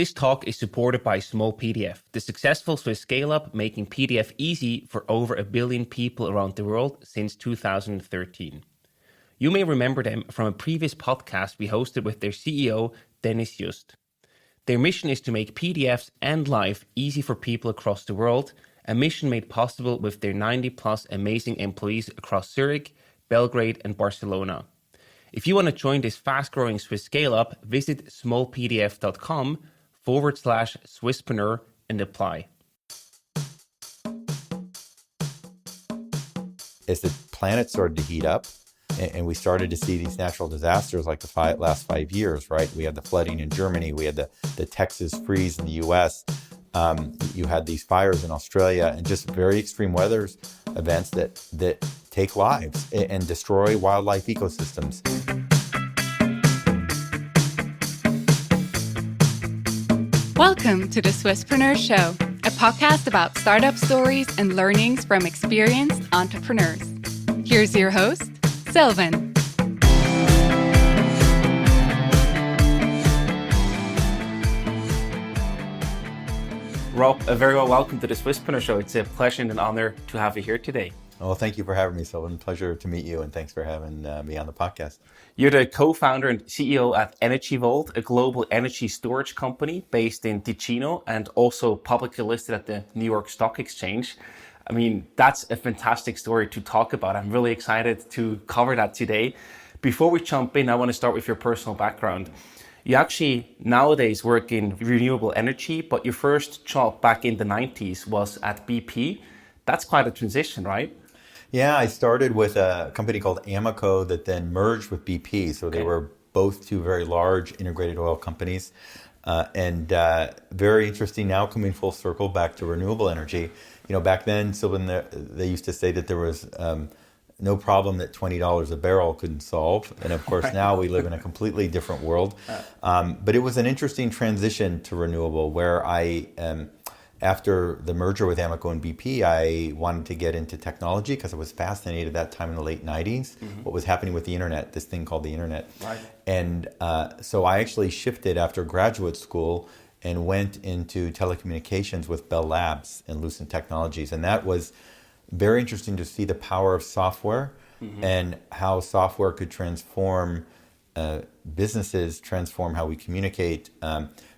This talk is supported by Small PDF, the successful Swiss scale-up making PDF easy for over 1 billion people around the world since 2013. You may remember them from a previous podcast we hosted with their CEO, Dennis Just. Their mission is to make PDFs and life easy for people across the world, a mission made possible with their 90-plus amazing employees across Zurich, Belgrade, and Barcelona. If you want to join this fast-growing Swiss scale-up, visit smallpdf.com/Swisspreneur and apply. As the planet started to heat up and we started to see these natural disasters like the last 5 years, right? We had the flooding in Germany, we had the Texas freeze in the US, you had these fires in Australia, and just very extreme weather events that take lives and destroy wildlife ecosystems. Welcome to the Swisspreneur Show, a podcast about startup stories and learnings from experienced entrepreneurs. Here's your host, Sylvan. Rob, a very well welcome to the Swisspreneur Show. It's a pleasure and an honor to have you here today. Well, thank you for having me, Sylvan. Pleasure to meet you, and thanks for having me on the podcast. You're the co-founder and CEO at Energy Vault, a global energy storage company based in Ticino and also publicly listed at the New York Stock Exchange. I mean, that's a fantastic story to talk about. I'm really excited to cover that today. Before we jump in, I want to start with your personal background. You actually nowadays work in renewable energy, but your first job back in the 90s was at BP. That's quite a transition, right? Yeah, I started with a company called Amoco that then merged with BP. So they were both two very large integrated oil companies. And very interesting now coming full circle back to renewable energy. You know, back then, Sylvan, they used to say that there was no problem that $20 a barrel couldn't solve. And of course, now we live in a completely different world. But it was an interesting transition to renewable where after the merger with Amoco and BP, I wanted to get into technology because I was fascinated at that time in the late 90s, what was happening with the internet, this thing called the internet. Right. And so I actually shifted after graduate school and went into telecommunications with Bell Labs and Lucent Technologies. And that was very interesting to see the power of software and how software could transform businesses, transform how we communicate,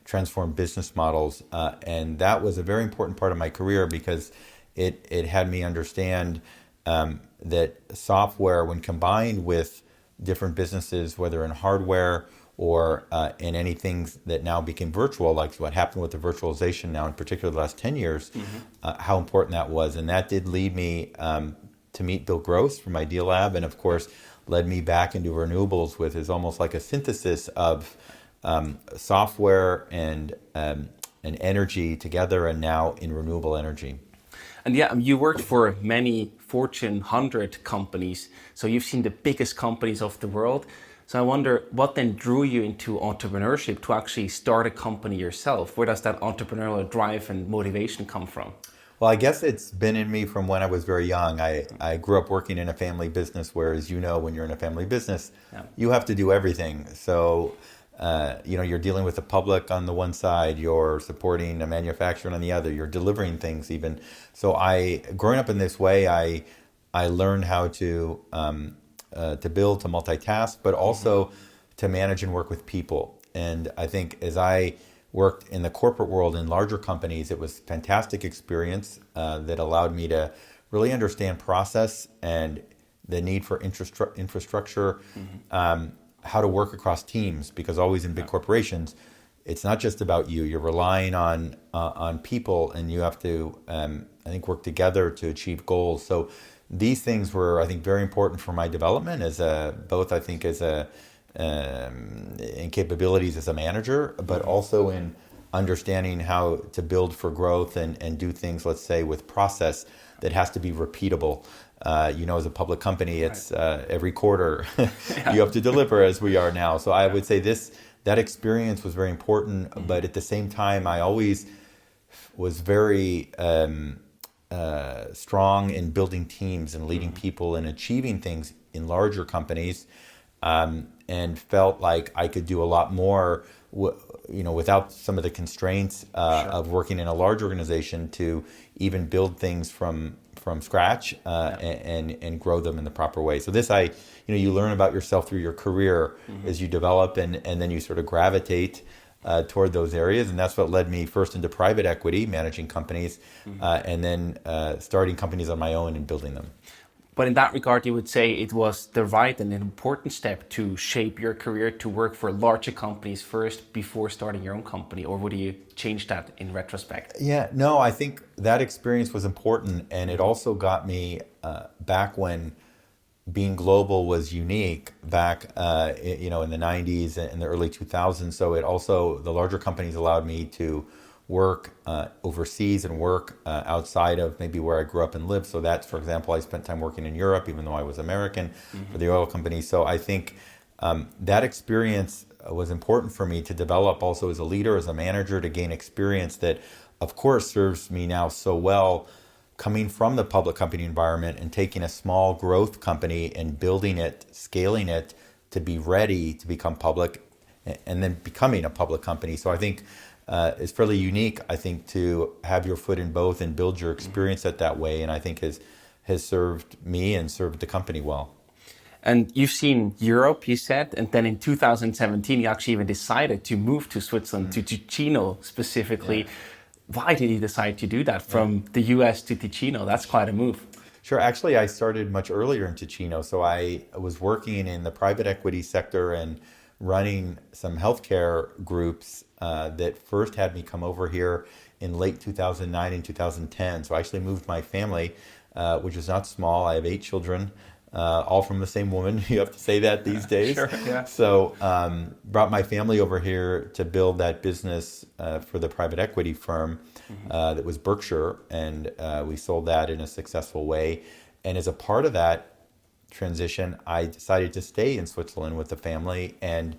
transform business models. And that was a very important part of my career because it had me understand that software, when combined with different businesses, whether in hardware or in anything that now became virtual, like what happened with the virtualization now, in particular the last 10 years, how important that was. And that did lead me to meet Bill Gross from Idealab, and of course led me back into renewables, with is almost like a synthesis of software and energy together, and now in renewable energy. And yeah, you worked for many Fortune 100 companies, so you've seen the biggest companies of the world. So I wonder, what then drew you into entrepreneurship to actually start a company yourself? Where does that entrepreneurial drive and motivation come from? Well, I guess it's been in me from when I was very young. I grew up working in a family business, where, as you know, when you're in a family business, you have to do everything. So, you're dealing with the public on the one side, you're supporting a manufacturer on the other, you're delivering things even. So growing up in this way, I learned how to build, to multitask, but also to manage and work with people. And I think as I worked in the corporate world in larger companies, it was a fantastic experience that allowed me to really understand process and the need for infrastructure, how to work across teams, because always in big corporations, it's not just about you. You're relying on people, and you have to, I think, work together to achieve goals. So these things were, I think, very important for my development in capabilities as a manager, but also in understanding how to build for growth and do things, let's say, with process that has to be repeatable. As a public company, it's every quarter you have to deliver, as we are now. So I would say that experience was very important, but at the same time, I always was very strong in building teams and leading people and achieving things in larger companies, and felt like I could do a lot more without some of the constraints of working in a large organization, to even build things from scratch and grow them in the proper way. So this, you learn about yourself through your career as you develop, and then you sort of gravitate toward those areas. And that's what led me first into private equity, managing companies, and then starting companies on my own and building them. But in that regard, you would say it was the right and an important step to shape your career to work for larger companies first before starting your own company, or would you change that in retrospect? Yeah, no, I think that experience was important, and it also got me back when being global was unique back, in the 90s and the early 2000s. So it also, the larger companies allowed me to work overseas and work outside of maybe where I grew up and lived. So that's, for example, I spent time working in Europe, even though I was American, for the oil company. So I think that experience was important for me to develop also as a leader, as a manager, to gain experience that, of course, serves me now so well coming from the public company environment and taking a small growth company and building it, scaling it to be ready to become public, and then becoming a public company. So I think it's fairly unique, I think, to have your foot in both and build your experience that way, and I think has served me and served the company well. And you've seen Europe, you said, and then in 2017 you actually even decided to move to Switzerland, to Ticino specifically. Yeah. Why did you decide to do that from the US to Ticino? That's quite a move. Sure. Actually, I started much earlier in Ticino. So I was working in the private equity sector and running some healthcare groups that first had me come over here in late 2009 and 2010. So I actually moved my family, which is not small. I have 8 children, all from the same woman. You have to say that these days. Sure, yeah. So brought my family over here to build that business for the private equity firm that was Berkshire. And we sold that in a successful way. And as a part of that transition, I decided to stay in Switzerland with the family and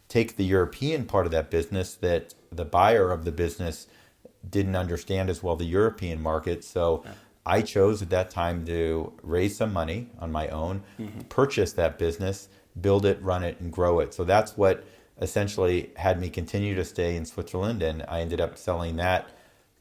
take the European part of that business that the buyer of the business didn't understand as well, the European market. So I chose at that time to raise some money on my own, purchase that business, build it, run it, and grow it. So that's what essentially had me continue to stay in Switzerland, and I ended up selling that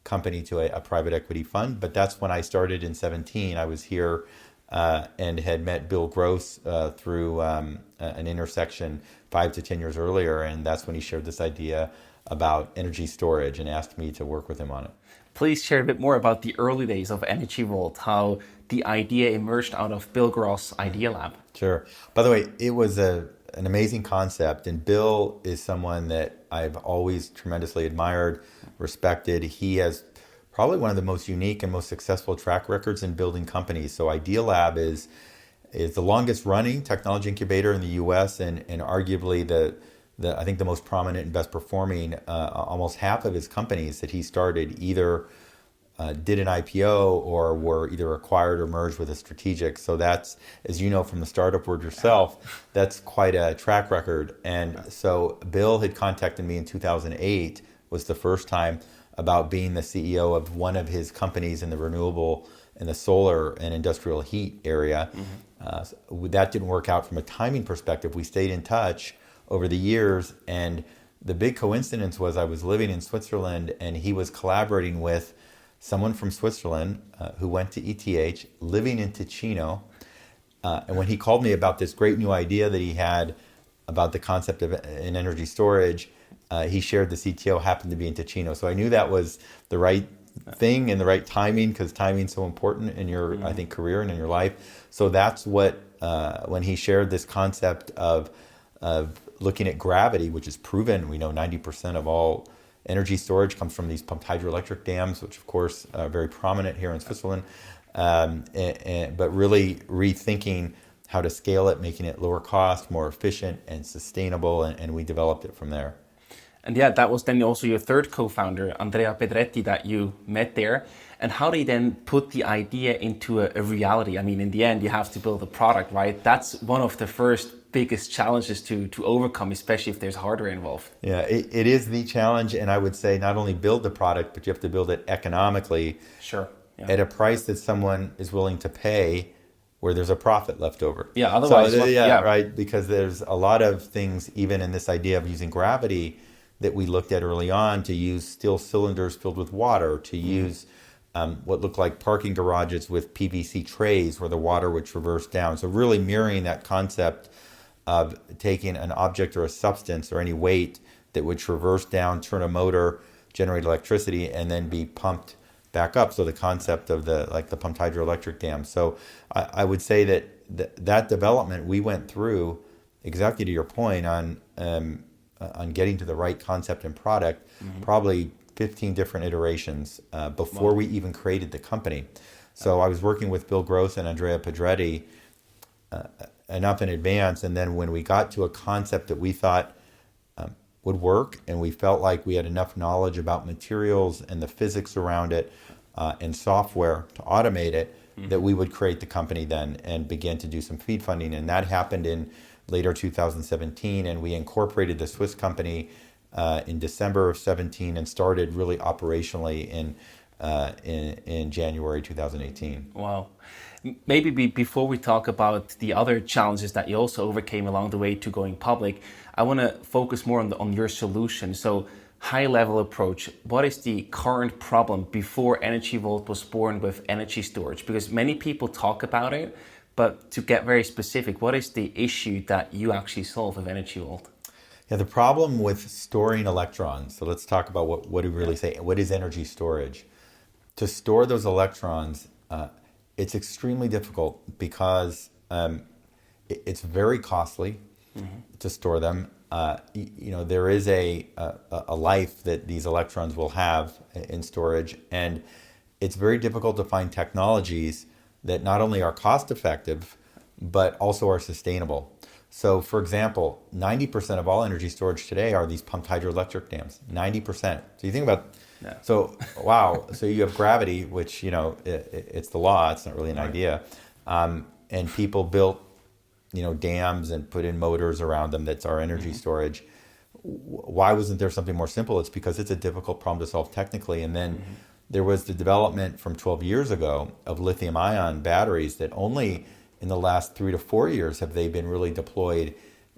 company to a private equity fund. But that's when I started in 2017. I was here and had met Bill Gross through an intersection 5 to 10 years earlier, and that's when he shared this idea about energy storage and asked me to work with him on it. Please share a bit more about the early days of Energy Vault, how the idea emerged out of Bill Gross' Idealab. Sure. By the way, it was an amazing concept, and Bill is someone that I've always tremendously admired, respected. He has probably one of the most unique and most successful track records in building companies. So Idealab is the longest running technology incubator in the US, and arguably I think the most prominent and best performing. Almost half of his companies that he started either did an IPO or were either acquired or merged with a strategic. So that's, as you know from the startup world yourself, that's quite a track record. And so Bill had contacted me in 2008, was the first time, about being the CEO of one of his companies in the renewable and the solar and industrial heat area. That didn't work out from a timing perspective. We stayed in touch over the years, and the big coincidence was I was living in Switzerland and he was collaborating with someone from Switzerland who went to ETH, living in Ticino. And when he called me about this great new idea that he had about the concept of an energy storage, he shared the CTO happened to be in Ticino. So I knew that was the right thing and the right timing, because timing's so important in your, I think, career and in your life. So that's what, when he shared this concept of looking at gravity, which is proven, we know 90% of all energy storage comes from these pumped hydroelectric dams, which of course are very prominent here in Switzerland, but really rethinking how to scale it, making it lower cost, more efficient and sustainable, and we developed it from there. And yeah, that was then also your third co-founder, Andrea Pedretti, that you met there. And how they then put the idea into a reality. I mean, in the end, you have to build a product, right? That's one of the first biggest challenges to overcome, especially if there's hardware involved. Yeah, it is the challenge. And I would say not only build the product, but you have to build it economically. Sure. Yeah. At a price that someone is willing to pay, where there's a profit left over. Yeah, otherwise... So, right, because there's a lot of things, even in this idea of using gravity, that we looked at early on to use steel cylinders filled with water, to use what looked like parking garages with PVC trays where the water would traverse down. So really mirroring that concept of taking an object or a substance or any weight that would traverse down, turn a motor, generate electricity, and then be pumped back up. So the concept of the pumped hydroelectric dam. So I would say that development we went through, exactly to your point, on getting to the right concept and product, probably 15 different iterations before we even created the company. So I was working with Bill Gross and Andrea Pedretti enough in advance, and then when we got to a concept that we thought would work, and we felt like we had enough knowledge about materials and the physics around it and software to automate it, that we would create the company then and begin to do some seed funding. And that happened in later 2017, and we incorporated the Swiss company in December of 17 and started really operationally in January 2018. Wow. Maybe before we talk about the other challenges that you also overcame along the way to going public, I want to focus more on your solution. So high level approach, what is the current problem before Energy Vault was born with energy storage? Because many people talk about it, but to get very specific, what is the issue that you actually solve with Energy Vault? Yeah, the problem with storing electrons. So let's talk about what do we really say? What is energy storage? To store those electrons, it's extremely difficult because it's very costly to store them. There is a life that these electrons will have in storage, and it's very difficult to find technologies that not only are cost effective, but also are sustainable. So, for example, 90% of all energy storage today are these pumped hydroelectric dams. 90%. So you think about, so wow. So you have gravity, which it's the law. It's not really an idea. And people built, dams and put in motors around them. That's our energy storage. Why wasn't there something more simple? It's because it's a difficult problem to solve technically. And then there was the development from 12 years ago of lithium-ion batteries that only in the last 3 to 4 years have they been really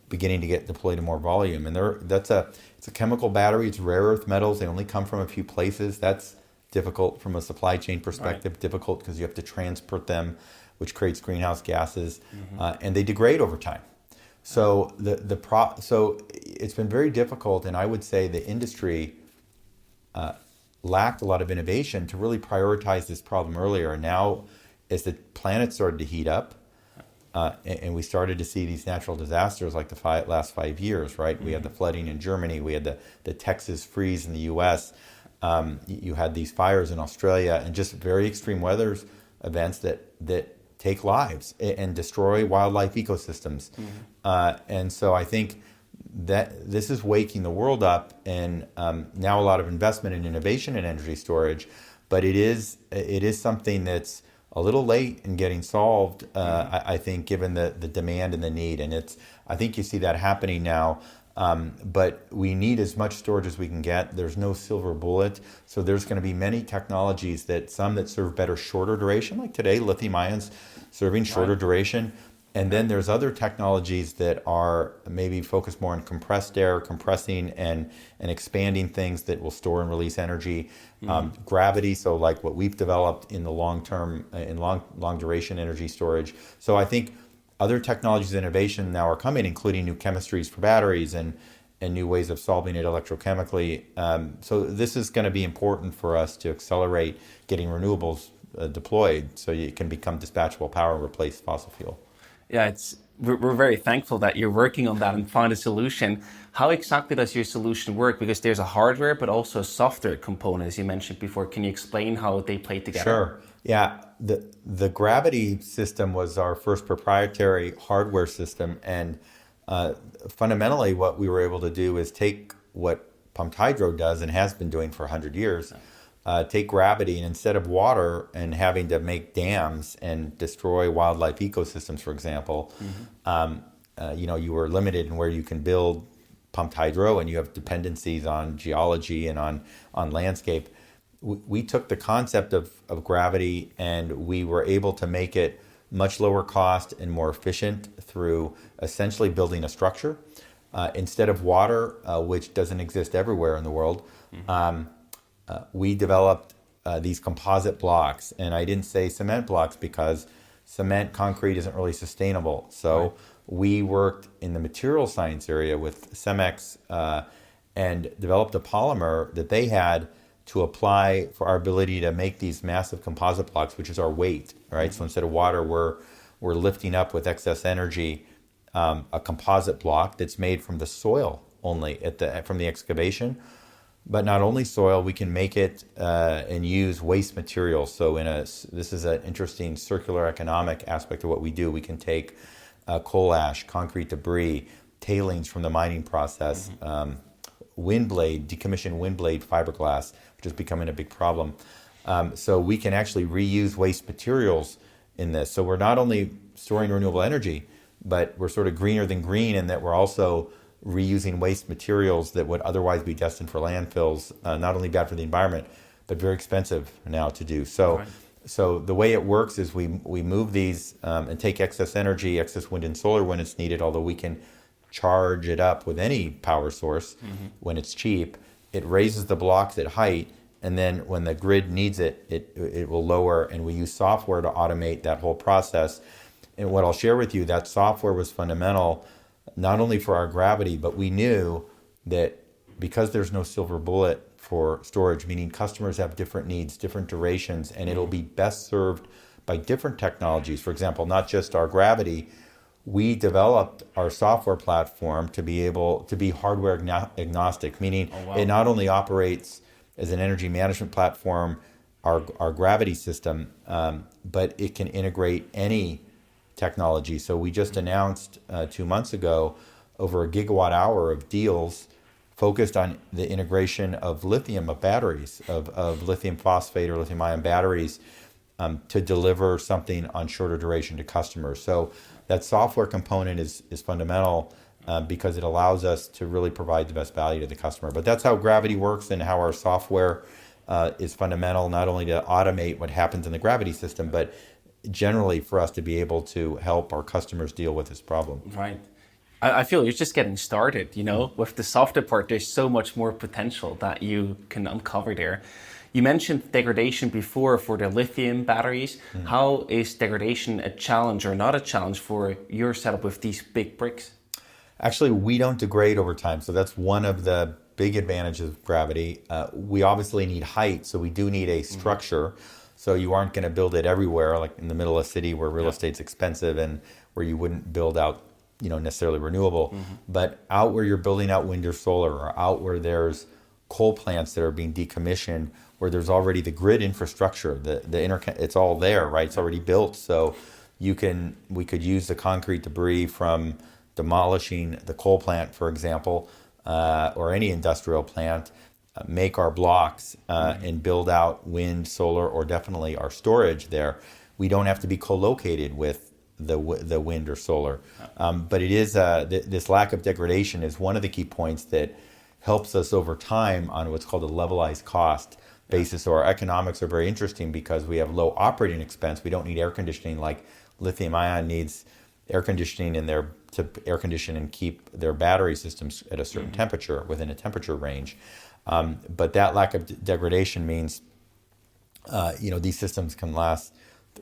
beginning to get deployed in more volume. And it's a chemical battery. It's rare earth metals. They only come from a few places. That's difficult from a supply chain perspective. Right. Difficult because you have to transport them, which creates greenhouse gases, and they degrade over time. So so it's been very difficult, and I would say the industry lacked a lot of innovation to really prioritize this problem earlier. Now, as the planet started to heat up, and we started to see these natural disasters like the last 5 years, right? We had the flooding in Germany, we had the Texas freeze in the U.S., you had these fires in Australia, and just very extreme weather events that take lives and destroy wildlife ecosystems. And so I think that this is waking the world up, and now a lot of investment in innovation in energy storage, but it is something that's a little late in getting solved, I think, given the demand and the need. And I think you see that happening now, but we need as much storage as we can get. There's no silver bullet. So there's going to be many technologies that serve better shorter duration, like today, lithium ions serving shorter duration. And then there's other technologies that are maybe focused more on compressed air, compressing and expanding things that will store and release energy. Gravity, so like what we've developed in the long-term, in long duration energy storage. So I think other technologies and innovation now are coming, including new chemistries for batteries and new ways of solving it electrochemically. So this is going to be important for us to accelerate getting renewables deployed so it can become dispatchable power and replace fossil fuel. Yeah, we're very thankful that you're working on that and found a solution. How exactly does your solution work? Because there's a hardware, but also a software component, as you mentioned before. Can you explain how they play together? Sure. Yeah, the gravity system was our first proprietary hardware system, and fundamentally what we were able to do is take what pumped hydro does and has been doing for 100 years, take gravity, and instead of water and having to make dams and destroy wildlife ecosystems, for example, you were limited in where you can build pumped hydro, and you have dependencies on geology and on landscape. We took the concept of gravity, and we were able to make it much lower cost and more efficient through essentially building a structure Instead of water, which doesn't exist everywhere in the world, we developed these composite blocks. And I didn't say cement blocks because cement, concrete isn't really sustainable. So we worked in the material science area with Cemex and developed a polymer that they had to apply for our ability to make these massive composite blocks, which is our weight, right? So instead of water, we're lifting up with excess energy a composite block that's made from the soil only from the excavation. But not only soil, we can make it and use waste materials. So this is an interesting circular economic aspect of what we do. We can take coal ash, concrete debris, tailings from the mining process, decommissioned wind blade fiberglass, which is becoming a big problem. So we can actually reuse waste materials in this. So we're not only storing renewable energy, but we're sort of greener than green in that we're also reusing waste materials that would otherwise be destined for landfills, not only bad for the environment, but very expensive now to do. So the way it works is we move these and take excess energy, excess wind and solar when it's needed, although we can charge it up with any power source when it's cheap. It raises the blocks at height, and then when the grid needs it, it will lower, and we use software to automate that whole process. And what I'll share with you, that software was fundamental not only for our gravity, but we knew that because there's no silver bullet for storage, meaning customers have different needs, different durations, and it'll be best served by different technologies. For example, not just our gravity, we developed our software platform to be able to be hardware agnostic, meaning it not only operates as an energy management platform, our gravity system, but it can integrate any technology. So we just announced 2 months ago over 1 gigawatt hour of deals focused on the integration of lithium, of batteries, of lithium phosphate or lithium ion batteries to deliver something on shorter duration to customers. So that software component is fundamental because it allows us to really provide the best value to the customer. But that's how gravity works and how our software is fundamental, not only to automate what happens in the gravity system, but generally for us to be able to help our customers deal with this problem. Right. I feel you're just getting started, with the software part, there's so much more potential that you can uncover there. You mentioned degradation before for the lithium batteries. How is degradation a challenge or not a challenge for your setup with these big bricks? Actually, we don't degrade over time. So that's one of the big advantages of gravity. We obviously need height, so we do need a structure. So you aren't going to build it everywhere, like in the middle of a city where real estate's expensive and where you wouldn't build out, necessarily renewable. But out where you're building out wind or solar, or out where there's coal plants that are being decommissioned, where there's already the grid infrastructure, it's all there, right? It's already built. So we could use the concrete debris from demolishing the coal plant, for example, or any industrial plant, make our blocks and build out wind, solar, or definitely our storage there. We don't have to be co-located with the wind or solar. But it is this lack of degradation is one of the key points that helps us over time on what's called a levelized cost basis. So our economics are very interesting because we have low operating expense. We don't need air conditioning like lithium ion needs air conditioning to air condition and keep their battery systems at a certain temperature, within a temperature range. But that lack of degradation means, these systems can last,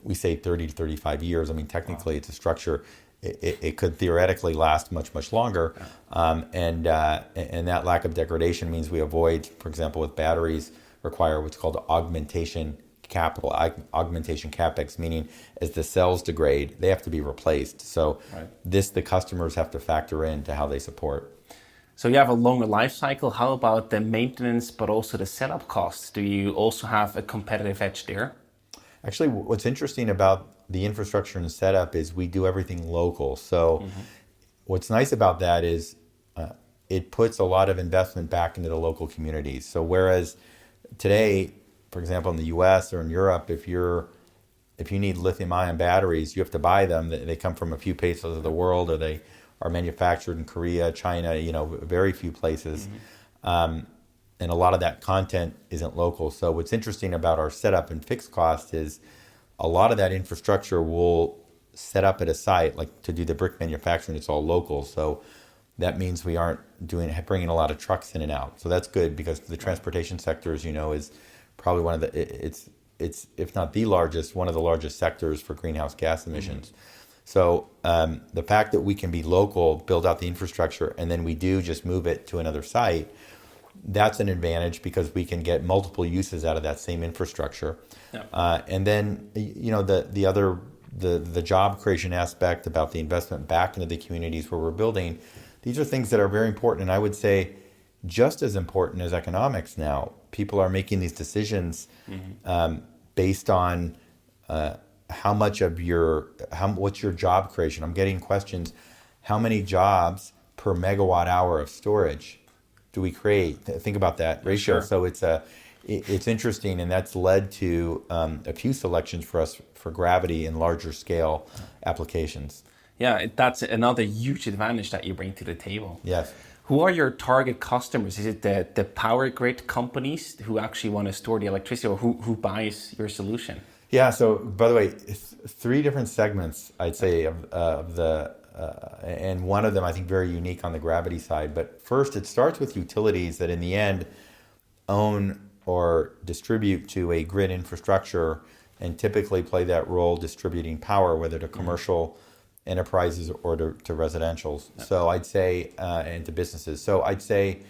we say 30 to 35 years. I mean, technically it's a structure. It could theoretically last much, much longer. And that lack of degradation means we avoid, for example, with batteries, require what's called augmentation capex, meaning as the cells degrade, they have to be replaced. So the customers have to factor into how they support. So you have a longer life cycle. How about the maintenance, but also the setup costs? Do you also have a competitive edge there? Actually, what's interesting about the infrastructure and setup is we do everything local. So what's nice about that is it puts a lot of investment back into the local communities. So whereas today, for example, in the US or in Europe, if you need lithium ion batteries, you have to buy them. They come from a few places of the world, or they are manufactured in Korea, China, very few places. And a lot of that content isn't local. So what's interesting about our setup and fixed cost is a lot of that infrastructure will set up at a site, like to do the brick manufacturing, it's all local. So that means we aren't bringing a lot of trucks in and out. So that's good because the transportation sector, as you know, is probably one of the, it's if not the largest, one of the largest sectors for greenhouse gas emissions. So the fact that we can be local, build out the infrastructure, and then we do just move it to another site, that's an advantage because we can get multiple uses out of that same infrastructure. Yeah. And then, the job creation aspect about the investment back into the communities where we're building, these are things that are very important. And I would say just as important as economics now. People are making these decisions based on what's your job creation. I'm getting questions, how many jobs per megawatt hour of storage do we create? Think about that ratio. Sure. So it's interesting, and that's led to a few selections for us for gravity in larger scale applications. Yeah, that's another huge advantage that you bring to the table. Yes. Who are your target customers? Is it the power grid companies who actually want to store the electricity, or who buys your solution? Yeah, so by the way, it's 3 different segments, I'd say, of the, and one of them I think very unique on the gravity side. But first, it starts with utilities that in the end own or distribute to a grid infrastructure and typically play that role distributing power, whether to commercial enterprises or to residentials. So I'd say, and to businesses. So I'd say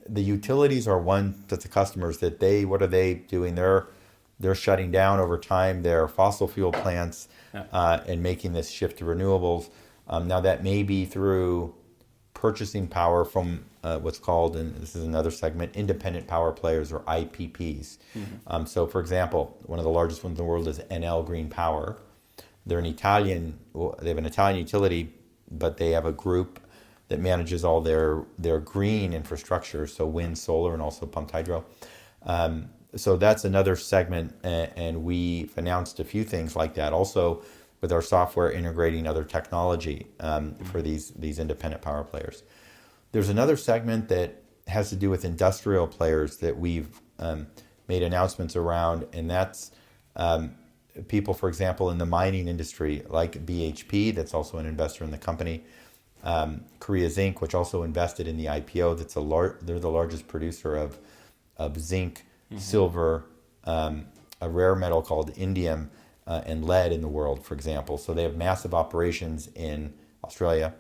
the utilities are one that's the customers that what are they doing? They're shutting down over time their fossil fuel plants and making this shift to renewables. Now that may be through purchasing power from what's called, and this is another segment, independent power players or IPPs. So for example, one of the largest ones in the world is NL Green Power. They have an Italian utility, but they have a group that manages all their green infrastructure, so wind, solar, and also pumped hydro. So that's another segment, and we've announced a few things like that. Also, with our software integrating other technology for these independent power players. There's another segment that has to do with industrial players that we've made announcements around, and that's people, for example, in the mining industry, like BHP, that's also an investor in the company. Korea Zinc, which also invested in the IPO, they're the largest producer of zinc, silver, a rare metal called indium, and lead in the world, for example. So they have massive operations in Australia,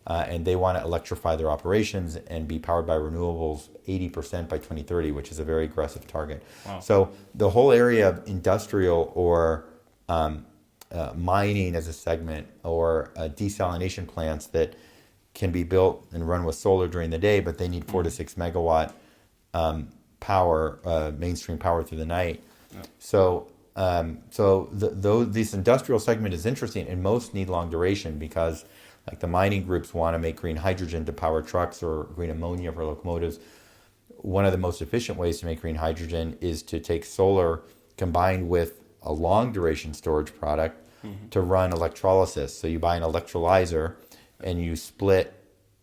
and they want to electrify their operations and be powered by renewables 80% by 2030, which is a very aggressive target. Wow. So the whole area of industrial or mining as a segment, or desalination plants that can be built and run with solar during the day, but they need 4 to 6 megawatt power, mainstream power through the night. Yeah. So this industrial segment is interesting, and most need long duration because, like, the mining groups want to make green hydrogen to power trucks or green ammonia for locomotives. One of the most efficient ways to make green hydrogen is to take solar combined with a long duration storage product to run electrolysis. So you buy an electrolyzer and you split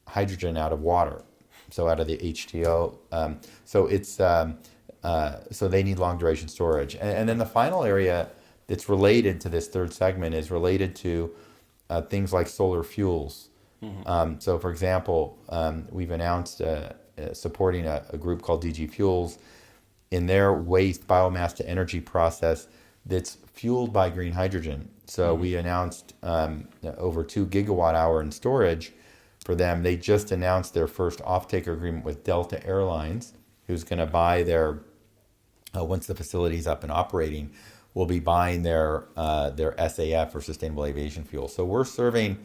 hydrogen out of water, so out of the H2O. So they need long duration storage. And then the final area that's related to this third segment is related to things like solar fuels. So for example, we've announced supporting a group called DG Fuels in their waste biomass to energy process that's fueled by green hydrogen. So we announced over 2 gigawatt hour in storage for them. They just announced their first off-taker agreement with Delta Airlines, who's going to buy their, once the facility's up and operating, will be buying their SAF, or sustainable aviation fuel. So we're serving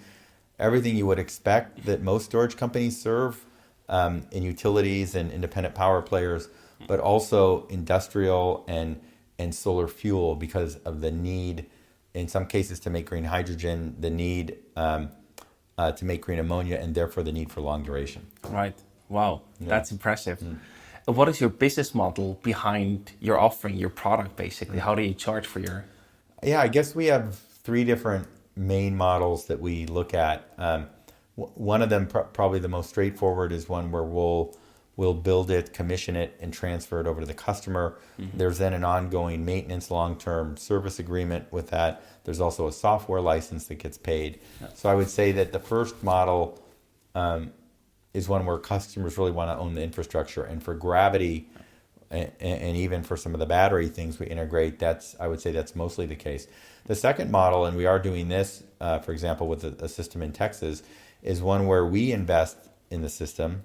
everything you would expect that most storage companies serve in utilities and independent power players, but also industrial and solar fuel because of the need, in some cases, to make green hydrogen, the need to make green ammonia, and therefore the need for long duration. Right. Wow. Yeah. That's impressive. What is your business model behind your offering, your product, basically? How do you charge for your... Yeah, I guess we have 3 different main models that we look at. One of them, probably the most straightforward, is one where we'll build it, commission it, and transfer it over to the customer. There's then an ongoing maintenance long-term service agreement with that. There's also a software license that gets paid. Yeah. So I would say that the first model is one where customers really want to own the infrastructure. And for gravity, and even for some of the battery things we integrate, I would say that's mostly the case. The second model, and we are doing this, for example, with a system in Texas, is one where we invest in the system,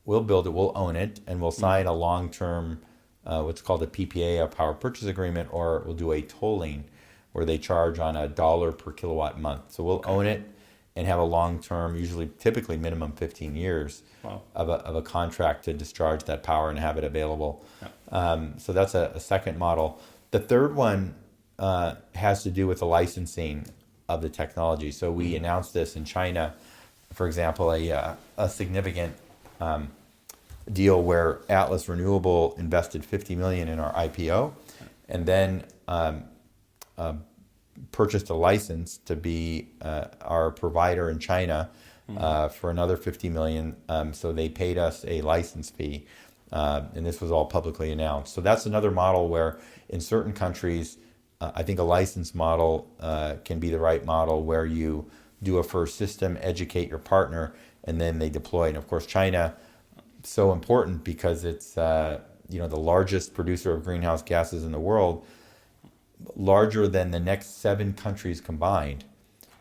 we'll build it, we'll own it, and we'll sign a long-term, what's called a PPA, a power purchase agreement, or we'll do a tolling where they charge on $1 per kilowatt month. So we'll own it and have a long-term, typically minimum 15 years of a contract to discharge that power and have it available. Yeah. So that's a second model. The third one has to do with the licensing of the technology. So we announced this in China, for example, a significant deal where Atlas Renewable invested $50 million in our IPO, and then purchased a license to be our provider in China for another $50 million. So they paid us a license fee, and this was all publicly announced. So that's another model where in certain countries, I think a license model can be the right model, where you do a first system, educate your partner, and then they deploy. And of course, China, so important because it's the largest producer of greenhouse gases in the world, larger than the next 7 countries combined,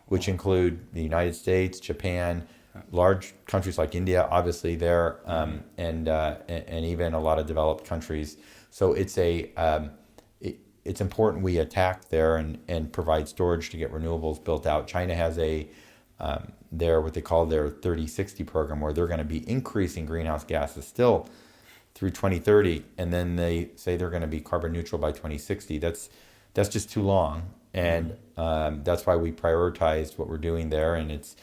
which include the United States, Japan, large countries like India, obviously there, and even a lot of developed countries. So it's it's important we attack there and provide storage to get renewables built out. China has what they call their 30-60 program, where they're going to be increasing greenhouse gases still through 2030, and then they say they're going to be carbon neutral by 2060. That's just too long, and that's why we prioritized what we're doing there. And it's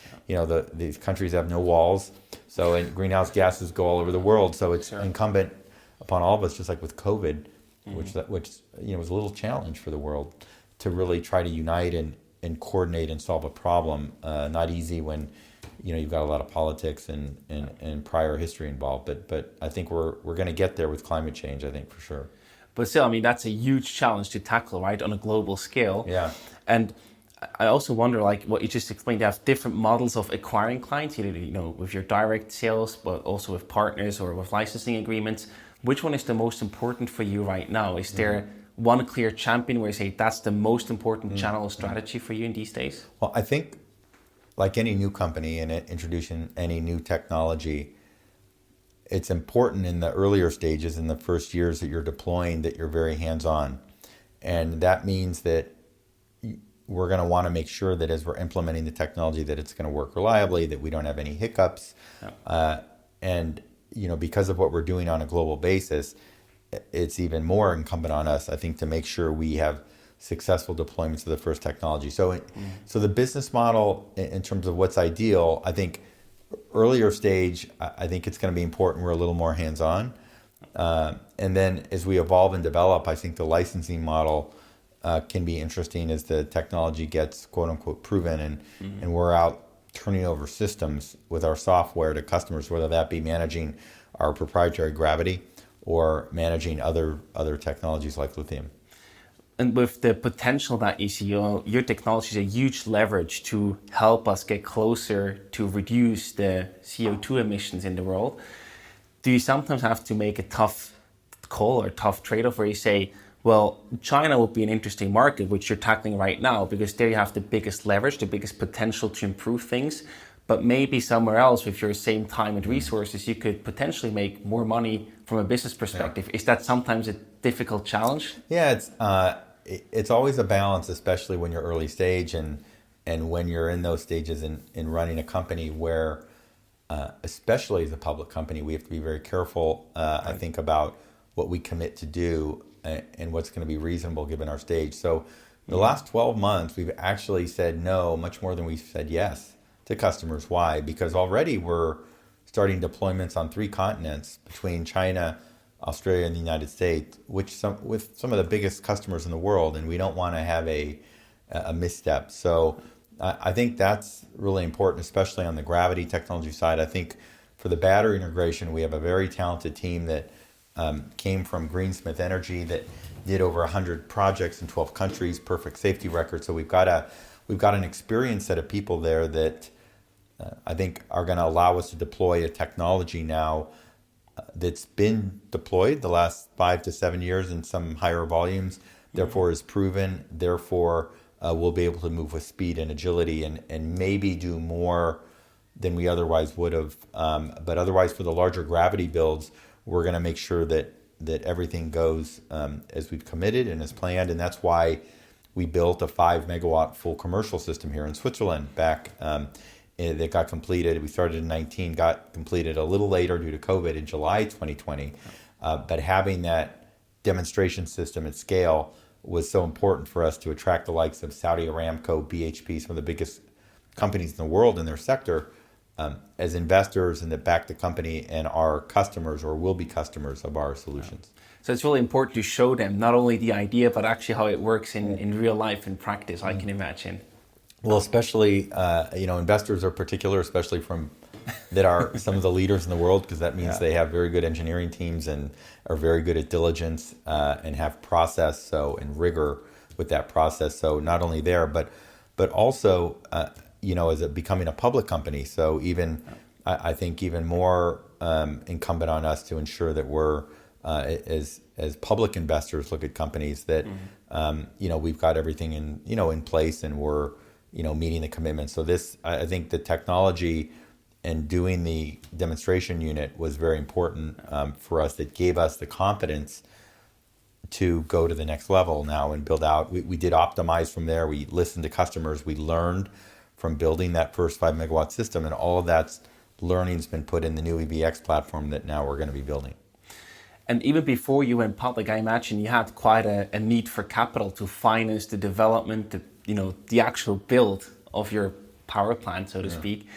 these countries have no walls, and greenhouse gases go all over the world. So it's incumbent upon all of us, just like with COVID, which was a little challenge for the world, to really try to unite and coordinate and solve a problem. Not easy when you've got a lot of politics and prior history involved. But I think we're going to get there with climate change, I think, for sure. But still, that's a huge challenge to tackle, right, on a global scale. Yeah. And I also wonder, like what you just explained, you have different models of acquiring clients, with your direct sales, but also with partners or with licensing agreements. Which one is the most important for you right now? Is there one clear champion where you say that's the most important channel or strategy for you in these days? Well, I think like any new company and introducing any new technology, it's important in the earlier stages, in the first years that you're deploying, that you're very hands-on. And that means that we're going to want to make sure that as we're implementing the technology, that it's going to work reliably, that we don't have any hiccups. Yeah. And because of what we're doing on a global basis, it's even more incumbent on us, I think, to make sure we have successful deployments of the first technology. So the business model, in terms of what's ideal, I think earlier stage, I think it's going to be important we're a little more hands-on. And then as we evolve and develop, I think the licensing model can be interesting as the technology gets quote-unquote proven and we're out turning over systems with our software to customers, whether that be managing our proprietary gravity or managing other technologies like lithium. And with the potential that you see, your technology is a huge leverage to help us get closer to reduce the CO2 emissions in the world. Do you sometimes have to make a tough call or tough trade-off where you say, well, China would be an interesting market, which you're tackling right now, because there you have the biggest leverage, the biggest potential to improve things. But maybe somewhere else, with your same time and resources, you could potentially make more money from a business perspective. Yeah. Is that sometimes a difficult challenge? Yeah, it's always a balance, especially when you're early stage and when you're in those stages in running a company where, especially as a public company, we have to be very careful, I think, about what we commit to do and what's going to be reasonable given our stage. So the last 12 months, we've actually said no much more than we've said yes to customers. Why? Because already we're starting deployments on 3 continents between China, Australia, and the United States, with some of the biggest customers in the world, and we don't want to have a misstep. So I think that's really important, especially on the gravity technology side. I think for the battery integration, we have a very talented team that came from Greensmith Energy that did over 100 projects in 12 countries, perfect safety record. So we've got an experienced set of people there that I think are going to allow us to deploy a technology now that's been deployed the last 5 to 7 years in some higher volumes, therefore is proven, therefore we'll be able to move with speed and agility and maybe do more than we otherwise would have. But otherwise, for the larger gravity builds, we're going to make sure that everything goes as we've committed and as planned. And that's why we built a 5 megawatt full commercial system here in Switzerland back. That got completed. We started in 19, got completed a little later due to COVID in July 2020. But having that demonstration system at scale was so important for us to attract the likes of Saudi Aramco, BHP, some of the biggest companies in the world in their sector, as investors, and that back the company and our customers or will be customers of our solutions. So it's really important to show them not only the idea, but actually how it works in real life, in practice, I can imagine. Well, especially, investors are particular, especially that are some of the leaders in the world, because that means they have very good engineering teams and are very good at diligence and have process, and rigor with that process. So not only there, but also, as it becoming a public company. So I think even more incumbent on us to ensure that we're, as public investors look at companies, that, we've got everything in place and we're, meeting the commitments. So I think the technology and doing the demonstration unit was very important for us. It gave us the confidence to go to the next level now and build out. We did optimize from there. We listened to customers. We learned from building that first 5 megawatt system, and all of that learning's been put in the new EVX platform that now we're going to be building. And even before you went public, I imagine you had quite a need for capital to finance the development, the actual build of your power plant, so to speak.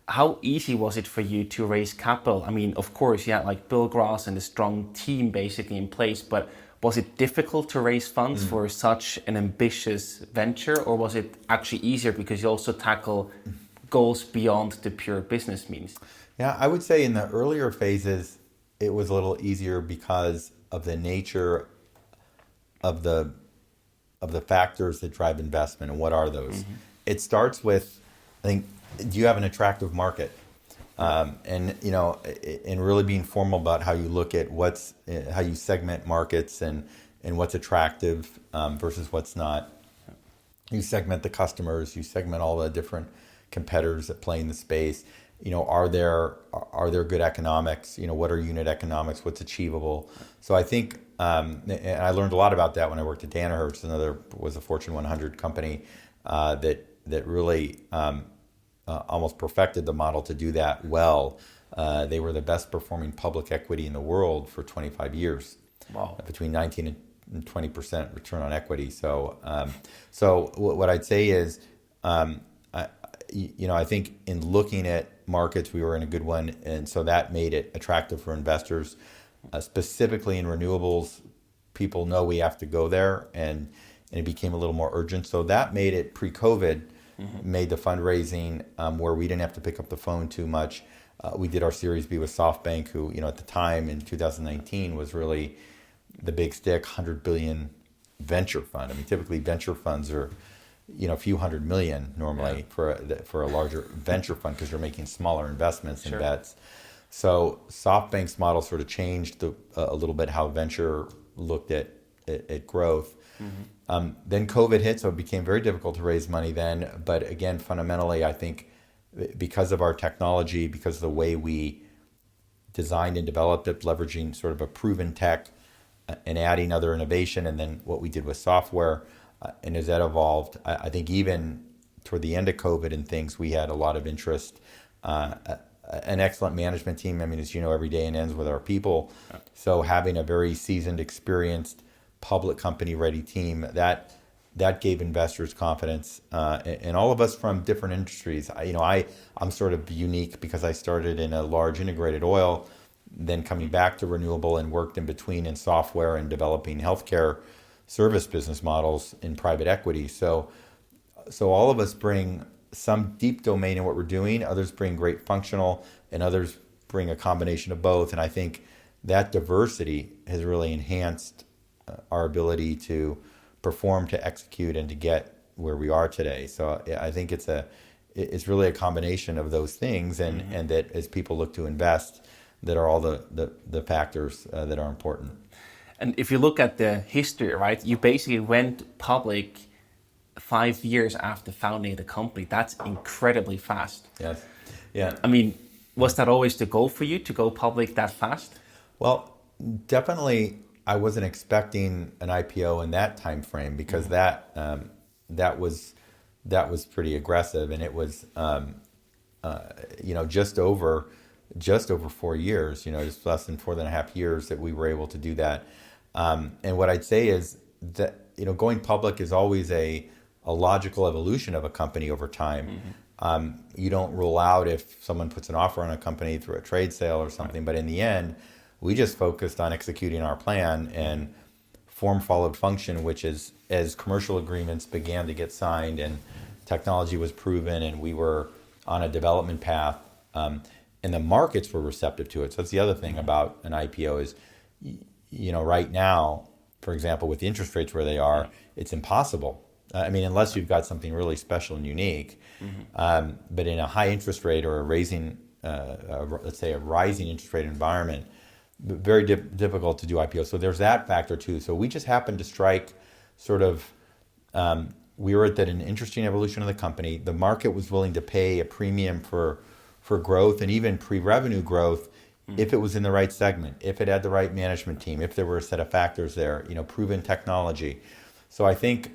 How easy was it for you to raise capital? I mean, of course, you had like Bill Gross and a strong team basically in place, but was it difficult to raise funds for such an ambitious venture, or was it actually easier because you also tackle goals beyond the pure business means? Yeah, I would say in the earlier phases, it was a little easier because of the nature of the factors that drive investment, and what are those? It starts with, I think, do you have an attractive market? And really being formal about how you look at how you segment markets and what's attractive versus what's not. You segment the customers, you segment all the different competitors that play in the space. Are there good economics? What are unit economics? What's achievable? So I think, and I learned a lot about that when I worked at Danaher, which was a Fortune 100 company that really almost perfected the model to do that well. They were the best performing public equity in the world for 25 years. Wow. Between 19 and 20% return on equity. So what I'd say is, I think in looking at markets, we were in a good one, and so that made it attractive for investors. Specifically in renewables, people know we have to go there, and it became a little more urgent. So that made it pre-COVID, made the fundraising where we didn't have to pick up the phone too much. We did our Series B with SoftBank, who at the time in 2019 was really the big stick, 100 billion venture fund. I mean, typically venture funds are a few hundred million normally for a larger venture fund, because you're making smaller investments and bets. So SoftBank's model sort of changed a little bit how venture looked at growth. Then COVID hit, so it became very difficult to raise money then. But again, fundamentally, I think because of our technology, because of the way we designed and developed it, leveraging sort of a proven tech and adding other innovation, and then what we did with software, and as that evolved, I think even toward the end of COVID and things, we had a lot of interest. An excellent management team. I mean, as you know, every day ends with our people. So having a very seasoned, experienced, public company ready team, that gave investors confidence. And all of us from different industries. I'm sort of unique because I started in a large integrated oil, then coming back to renewable, and worked in between in software and developing healthcare service business models in private equity. So all of us bring some deep domain in what we're doing. Others bring great functional, and others bring a combination of both. And I think that diversity has really enhanced our ability to perform, to execute, and to get where we are today. So I think it's it's really a combination of those things, and that as people look to invest, that are all the factors that are important. And if you look at the history, right, you basically went public 5 years after founding the company. That's incredibly fast. Yes. Yeah. I mean, was that always the goal for you to go public that fast? Well, definitely, I wasn't expecting an IPO in that time frame, because that was pretty aggressive, and it was just over 4 years, just less than 4.5 years that we were able to do that. And what I'd say is that going public is always a logical evolution of a company over time. You don't rule out if someone puts an offer on a company through a trade sale or something, but in the end, we just focused on executing our plan, and form followed function, which is, as commercial agreements began to get signed and technology was proven and we were on a development path, and the markets were receptive to it. So that's the other thing about an IPO is, right now, for example, with interest rates where they are, it's impossible. Unless you've got something really special and unique. But in a high interest rate or let's say a rising interest rate environment, very difficult to do IPO. So there's that factor too. So we just happened to strike sort of, we were at an interesting evolution of the company. The market was willing to pay a premium for growth and even pre-revenue growth if it was in the right segment, if it had the right management team, if there were a set of factors there, proven technology. So I think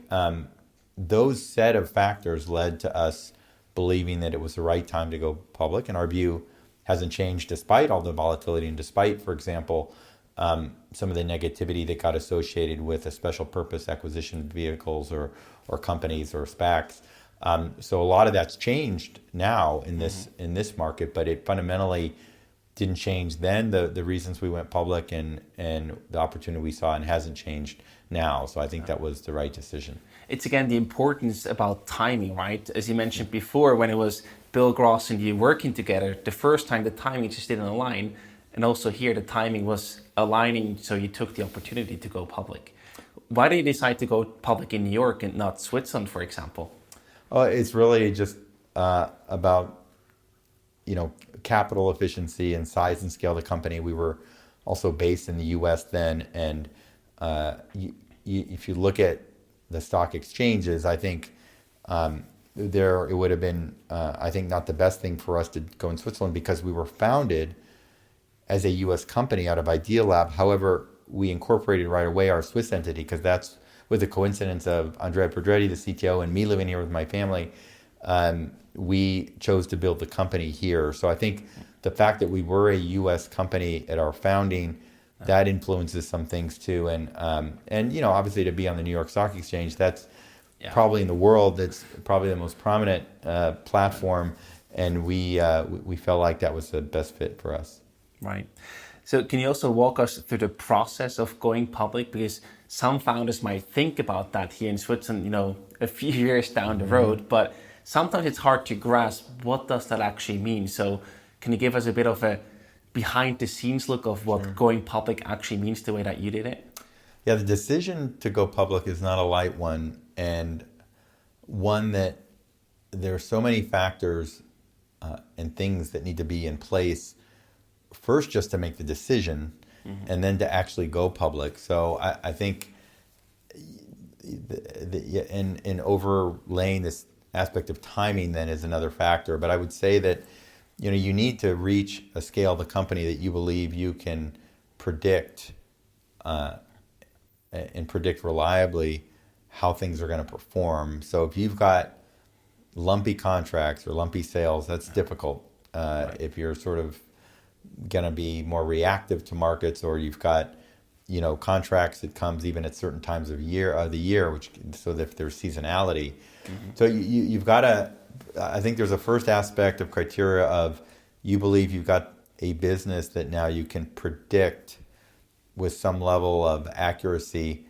those set of factors led to us believing that it was the right time to go public, and our view hasn't changed despite all the volatility and despite, for example, some of the negativity that got associated with a special purpose acquisition vehicles or companies or SPACs. So a lot of that's changed now in this market, but it fundamentally didn't change then the reasons we went public and the opportunity we saw, and hasn't changed now. So I think that was the right decision. It's again the importance about timing, right? As you mentioned before, when it was Bill Gross and you working together, the first time the timing just didn't align, and also here the timing was aligning, so you took the opportunity to go public. Why did you decide to go public in New York and not Switzerland, for example? It's really just about capital efficiency and size and scale of the company. We were also based in the U.S. then, and if you look at the stock exchanges, I think it would have been, I think, not the best thing for us to go in Switzerland, because we were founded as a U.S. company out of Idealab. However, we incorporated right away our Swiss entity, because that's with the coincidence of Andrea Pedretti, the CTO, and me living here with my family. We chose to build the company here. So I think the fact that we were a U.S. company at our founding, that influences some things too. And obviously to be on the New York Stock Exchange, that's probably in the world, that's probably the most prominent platform. And we felt like that was the best fit for us. Right. So can you also walk us through the process of going public? Because some founders might think about that here in Switzerland, a few years down the road, but sometimes it's hard to grasp what does that actually mean. So can you give us a bit of a behind the scenes look of what going public actually means the way that you did it? Yeah, the decision to go public is not a light one, and one that there are so many factors and things that need to be in place. First, just to make the decision, and then to actually go public. So I think in overlaying this aspect of timing then is another factor. But I would say that you need to reach a scale of the company that you believe you can predict and predict reliably how things are going to perform. So if you've got lumpy contracts or lumpy sales, that's difficult. If you're sort of going to be more reactive to markets, or you've got contracts that comes even at certain times of the year, which so that if there's seasonality. So you've got to, I think there's a first aspect of criteria of you believe you've got a business that now you can predict with some level of accuracy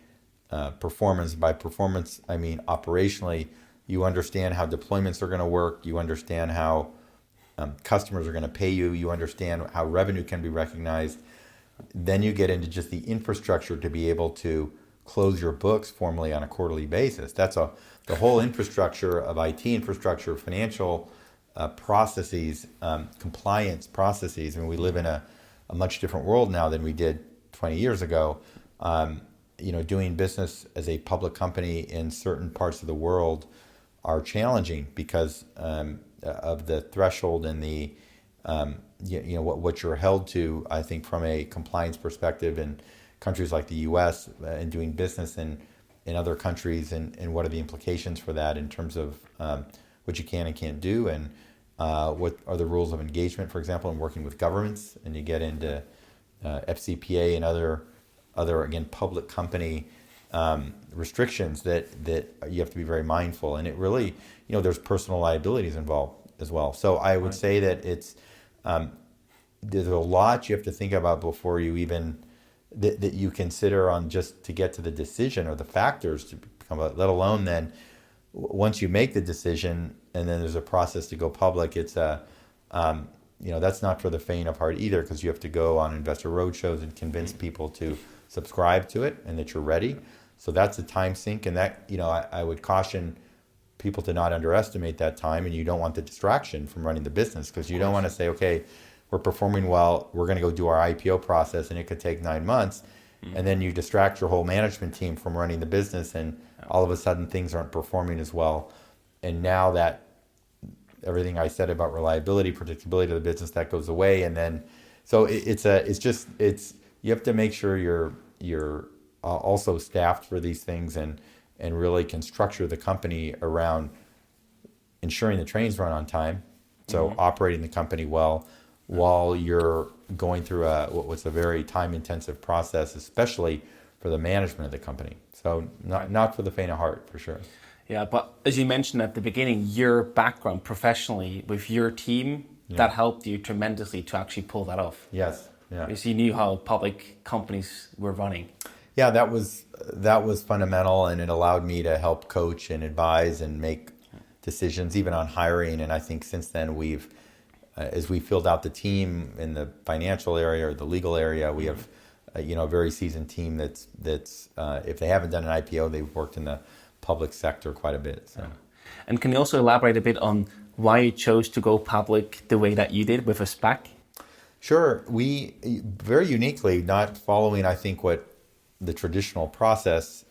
performance. By performance, I mean operationally, you understand how deployments are going to work, you understand how customers are going to pay you, you understand how revenue can be recognized. Then you get into just the infrastructure to be able to close your books formally on a quarterly basis. That's the whole infrastructure of IT infrastructure, financial processes, compliance processes. I mean, we live in a much different world now than we did 20 years ago. Doing business as a public company in certain parts of the world are challenging because of the threshold and the what you're held to. I think from a compliance perspective in countries like the U.S. And doing business in other countries, and what are the implications for that in terms of what you can and can't do, and what are the rules of engagement, for example, in working with governments, and you get into FCPA and other again public company restrictions that you have to be very mindful, and it really there's personal liabilities involved as well. So I would say that it's there's a lot you have to think about before you even that you consider on just to get to the decision or the factors to become, let alone then once you make the decision and then there's a process to go public. It's that's not for the faint of heart either, because you have to go on investor roadshows and convince people to subscribe to it and that you're ready. So that's a time sink, and that I would caution people to not underestimate that time, and you don't want the distraction from running the business, because you don't want to say, okay, we're performing well, we're going to go do our IPO process, and it could take 9 months, and then you distract your whole management team from running the business, and all of a sudden things aren't performing as well. And now that everything I said about reliability, predictability of the business, that goes away, and then so you have to make sure you're also staffed for these things, and really can structure the company around ensuring the trains run on time, so operating the company well while you're going through what's a very time-intensive process, especially for the management of the company. So not for the faint of heart, for sure. Yeah, but as you mentioned at the beginning, your background professionally with your team, that helped you tremendously to actually pull that off. Yes. Yeah. Because you knew how public companies were running. Yeah, that was fundamental, and it allowed me to help coach and advise and make decisions even on hiring. And I think since then we've, as we filled out the team in the financial area or the legal area, we have a very seasoned team that's if they haven't done an IPO, they've worked in the public sector quite a bit. So. And can you also elaborate a bit on why you chose to go public the way that you did with a SPAC? Sure. We very uniquely, not following, I think, what the traditional process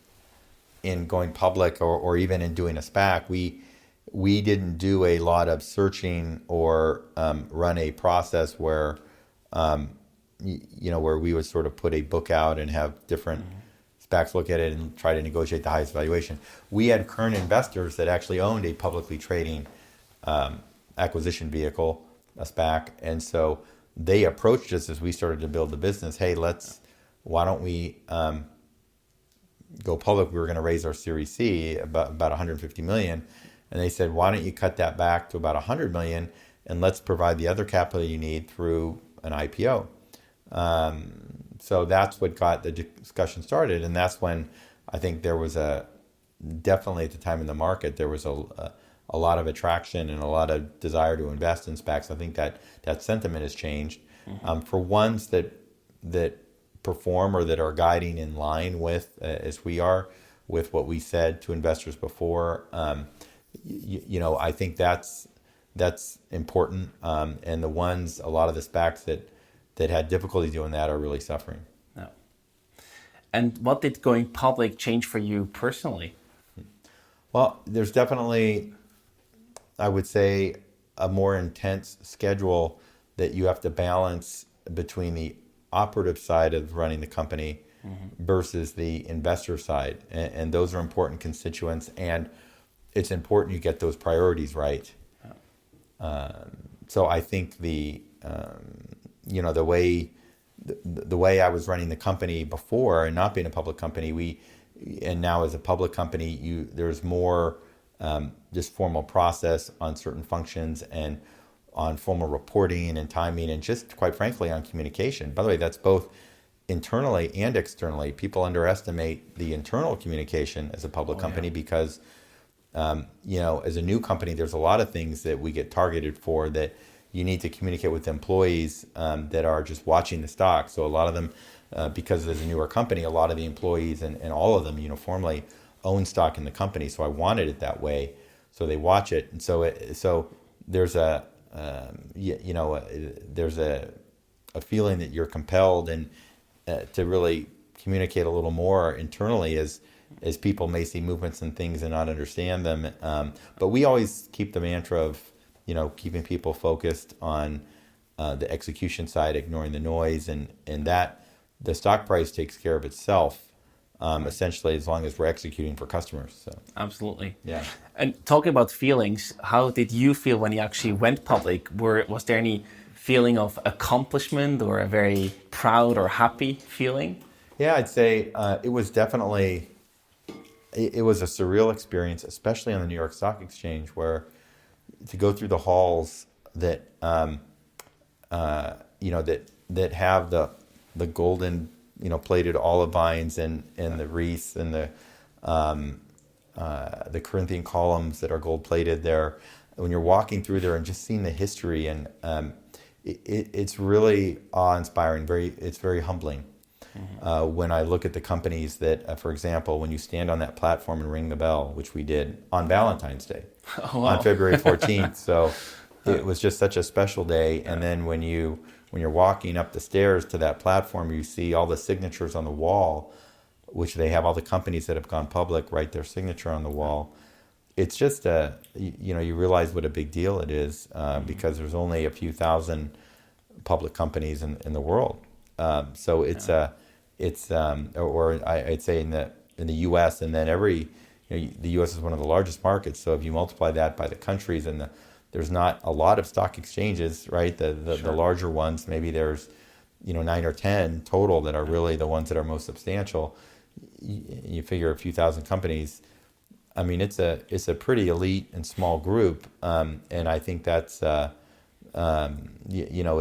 in going public or even in doing a SPAC, we didn't do a lot of searching or run a process where where we would sort of put a book out and have different SPACs look at it and try to negotiate the highest valuation. We had current investors that actually owned a publicly trading acquisition vehicle, a SPAC, and so they approached us as we started to build the business. Hey, why don't we go public? We were going to raise our Series C about 150 million. And they said, why don't you cut that back to about 100 million and let's provide the other capital you need through an IPO. So that's what got the discussion started. And that's when I think there was definitely at the time in the market, there was a lot of attraction and a lot of desire to invest in SPACs. I think that sentiment has changed. For ones that perform or that are guiding in line with, as we are, with what we said to investors before, I think that's important. And a lot of the SPACs that had difficulty doing that are really suffering. No. And what did going public change for you personally? Well, there's definitely, I would say, a more intense schedule that you have to balance between the operative side of running the company versus the investor side. And those are important constituents, and it's important you get those priorities right. So I think the way I was running the company before and not being a public company, and now as a public company, there's more just formal process on certain functions and on formal reporting and timing and just quite frankly on communication. By the way, that's both internally and externally. People underestimate the internal communication as a public company because as a new company, there's a lot of things that we get targeted for that you need to communicate with employees that are just watching the stock. So a lot of them, because as a newer company, a lot of the employees and all of them uniformly own stock in the company. So I wanted it that way. So they watch it. And so there's there's a feeling that you're compelled and to really communicate a little more internally as people may see movements and things and not understand them. But we always keep the mantra of, keeping people focused on the execution side, ignoring the noise, and that the stock price takes care of itself, essentially, as long as we're executing for customers. So. Absolutely. Yeah. And talking about feelings, how did you feel when you actually went public? Was there any feeling of accomplishment or a very proud or happy feeling? Yeah, I'd say it was definitely, it was a surreal experience, especially on the New York Stock Exchange, where to go through the halls that, that have the golden, plated olive vines and the wreaths and the Corinthian columns that are gold plated there. When you're walking through there and just seeing the history, and it's really awe-inspiring. It's very humbling. When I look at the companies that, for example, when you stand on that platform and ring the bell, which we did on Valentine's Day, on February 14th. So it was just such a special day. And then when you're walking up the stairs to that platform, you see all the signatures on the wall, which they have all the companies that have gone public write their signature on the wall. It's just you realize what a big deal it is, because there's only a few thousand public companies in the world. So I'd say in the U.S. and then the U.S. is one of the largest markets. So if you multiply that by the countries, and there's not a lot of stock exchanges, right? The larger ones, maybe there's 9 or 10 total that are really the ones that are most substantial. You figure a few thousand companies. I mean, it's a pretty elite and small group, and I think that's it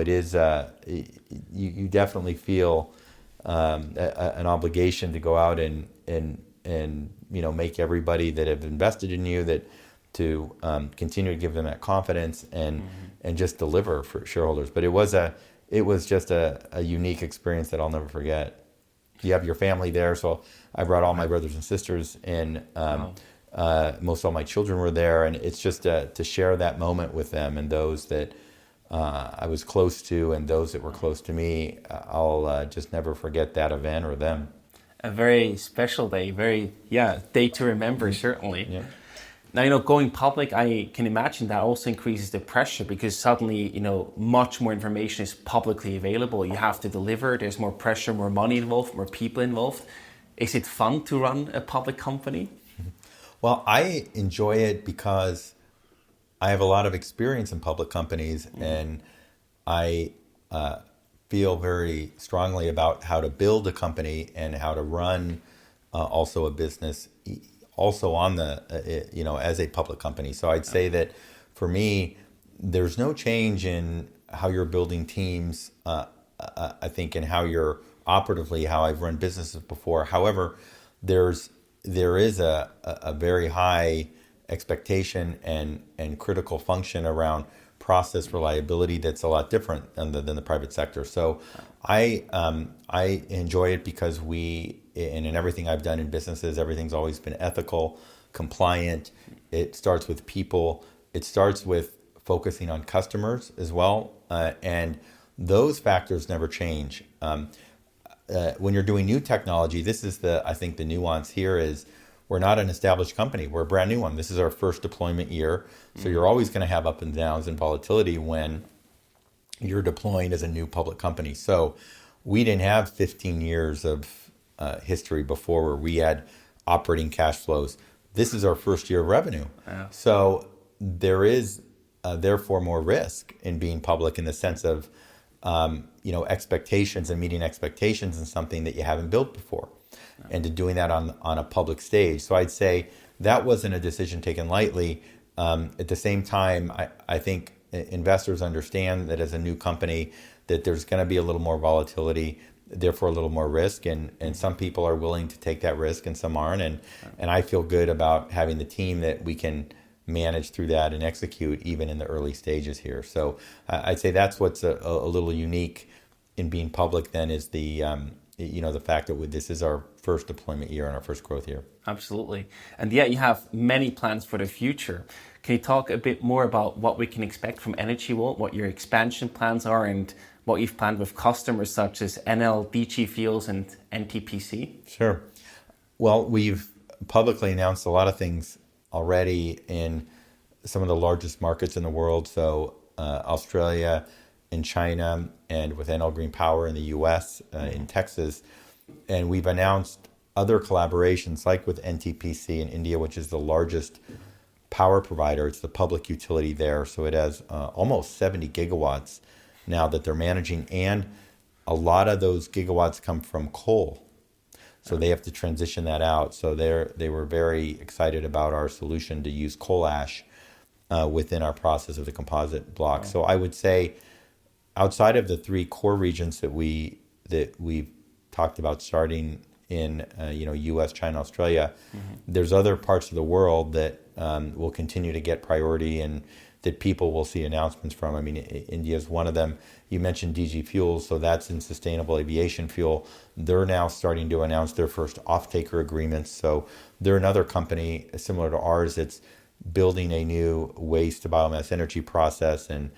is. You definitely feel an obligation to go out and make everybody that have invested in you to continue to give them that confidence and just deliver for shareholders. But it was just a unique experience that I'll never forget. You have your family there, so I brought all my brothers and sisters, and most all my children were there, and it's just to share that moment with them and those that I was close to and those that were close to me. I'll just never forget that event or them. A very special day, day to remember, certainly. Yeah. Now, going public, I can imagine that also increases the pressure, because suddenly, much more information is publicly available. You have to deliver. There's more pressure, more money involved, more people involved. Is it fun to run a public company? Well, I enjoy it because I have a lot of experience in public companies, and I feel very strongly about how to build a company and how to run also a business, also on as a public company. So I'd say that for me, there's no change in how you're building teams, I think, and how you're operatively, how I've run businesses before. However, there is a very high expectation and critical function around process reliability that's a lot different than the private sector. So I enjoy it because in everything I've done in businesses, everything's always been ethical, compliant. It starts with people. It starts with focusing on customers as well. And those factors never change. When you're doing new technology, this is I think the nuance here is we're not an established company. We're a brand new one. This is our first deployment year. So you're always going to have up and downs and volatility when you're deploying as a new public company. So we didn't have 15 years of history before where we had operating cash flows. This is our first year of revenue. Yeah. So there is therefore more risk in being public in the sense of expectations and meeting expectations in something that you haven't built before, and to doing that on a public stage. So I'd say that wasn't a decision taken lightly. At the same time, I think investors understand that as a new company that there's going to be a little more volatility, therefore a little more risk, and some people are willing to take that risk and some aren't, and I feel good about having the team that we can manage through that and execute even in the early stages here. So I'd say that's what's a little unique in being public then, is the the fact that this is our first deployment year and our first growth year. Absolutely. And yet you have many plans for the future. Can you talk a bit more about what we can expect from Energy Vault, what your expansion plans are, and what you've planned with customers such as NL, DG Fuels, and NTPC? Sure. Well, we've publicly announced a lot of things already in some of the largest markets in the world. So Australia and China, and with NL Green Power in the US, in Texas. And we've announced other collaborations like with NTPC in India, which is the largest power provider. It's the public utility there. So it has almost 70 gigawatts now that they're managing. And a lot of those gigawatts come from coal. So they have to transition that out. So they were very excited about our solution to use coal ash within our process of the composite block. Wow. So I would say outside of the three core regions that we've talked about starting in U.S., China, Australia, there's other parts of the world that will continue to get priority and that people will see announcements from. I mean, India is one of them. You mentioned DG Fuels, so that's in sustainable aviation fuel. They're now starting to announce their first off-taker agreements. So they're another company similar to ours that's building a new waste to biomass energy process and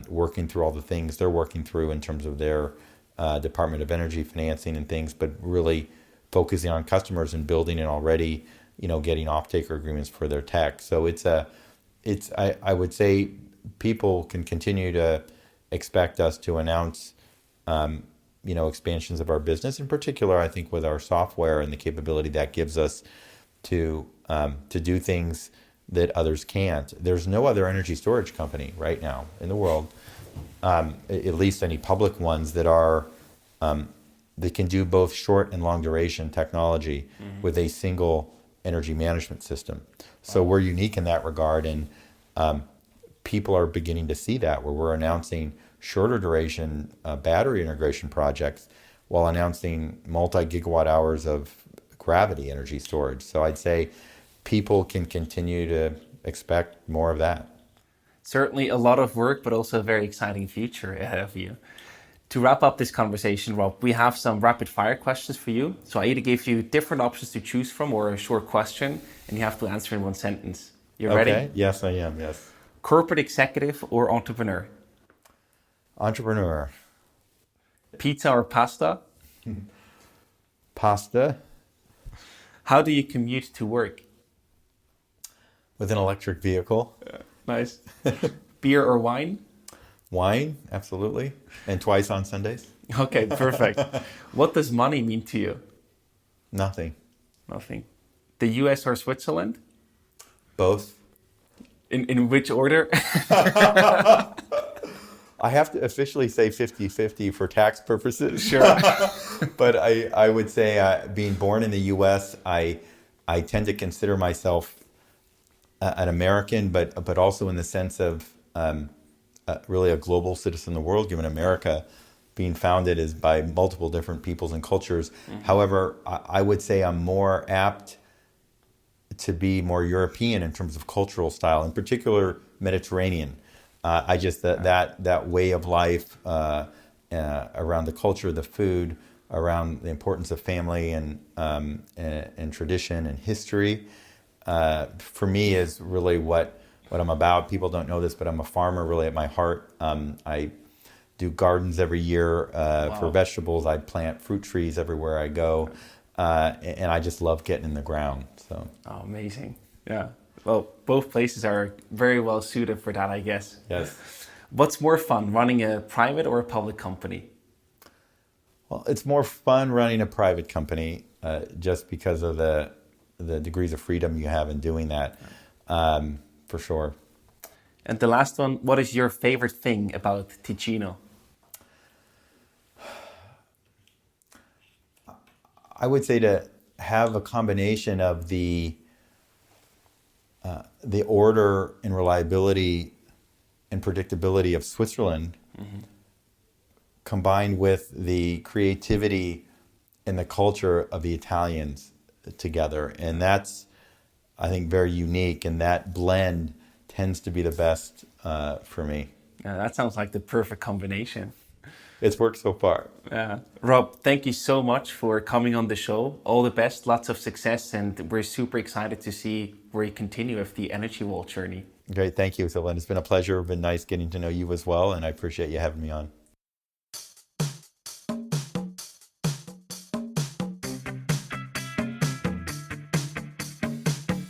working through all the things they're working through in terms of their Department of Energy financing and things, but really focusing on customers and building and already, getting off-taker agreements for their tech. So I would say people can continue to expect us to announce, expansions of our business. In particular, I think with our software and the capability that gives us to do things that others can't. There's no other energy storage company right now in the world, at least any public ones that are that can do both short and long duration technology with a single energy management system. So we're unique in that regard, and people are beginning to see that, where we're announcing shorter duration battery integration projects while announcing multi-gigawatt hours of gravity energy storage. So I'd say people can continue to expect more of that. Certainly a lot of work, but also a very exciting future ahead of you. To wrap up this conversation, Rob, we have some rapid fire questions for you. So I either give you different options to choose from or a short question, and you have to answer in one sentence. You ready? Okay. Yes, I am. Yes. Corporate executive or entrepreneur? Entrepreneur. Pizza or pasta? Pasta. How do you commute to work? With an electric vehicle. Nice. Beer or wine? Wine, absolutely. And twice on Sundays. Okay, perfect. What does money mean to you? Nothing. Nothing. The US or Switzerland? Both. In which order? I have to officially say 50-50 for tax purposes. Sure. But I would say being born in the US, I tend to consider myself an American, but also in the sense of really a global citizen of the world, given America being founded is by multiple different peoples and cultures. However, I would say I'm more apt to be more European in terms of cultural style, in particular Mediterranean. I just that way of life around the culture, the food, around the importance of family and tradition and history, for me is really what I'm about. People don't know this, but I'm a farmer really at my heart. I do gardens every year for vegetables. I plant fruit trees everywhere I go, and I just love getting in the ground. So. Oh, amazing! Yeah. Well, both places are very well suited for that, I guess. Yes. What's more fun, running a private or a public company? Well, it's more fun running a private company, just because of the degrees of freedom you have in doing that, for sure. And the last one, what is your favorite thing about Ticino? I would say to have a combination of the order and reliability and predictability of Switzerland, combined with the creativity and the culture of the Italians together. And that's, I think, very unique. And that blend tends to be the best for me. Yeah, that sounds like the perfect combination. it's worked so far. Rob, thank you so much for coming on the show. All the best, lots of success, and we're super excited to see where you continue with the Energy Wall journey. Great, thank you, Sylvan. It's been a pleasure. It's been nice getting to know you as well, and I appreciate you having me on.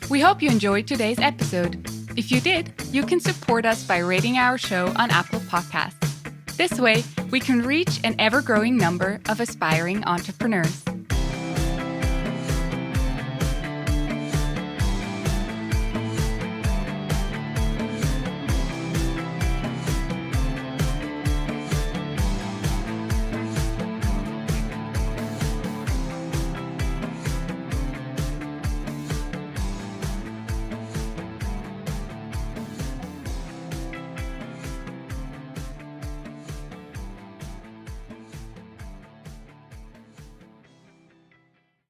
We hope you enjoyed today's episode. If you did, you can support us by rating our show on Apple Podcasts. This way, we can reach an ever-growing number of aspiring entrepreneurs.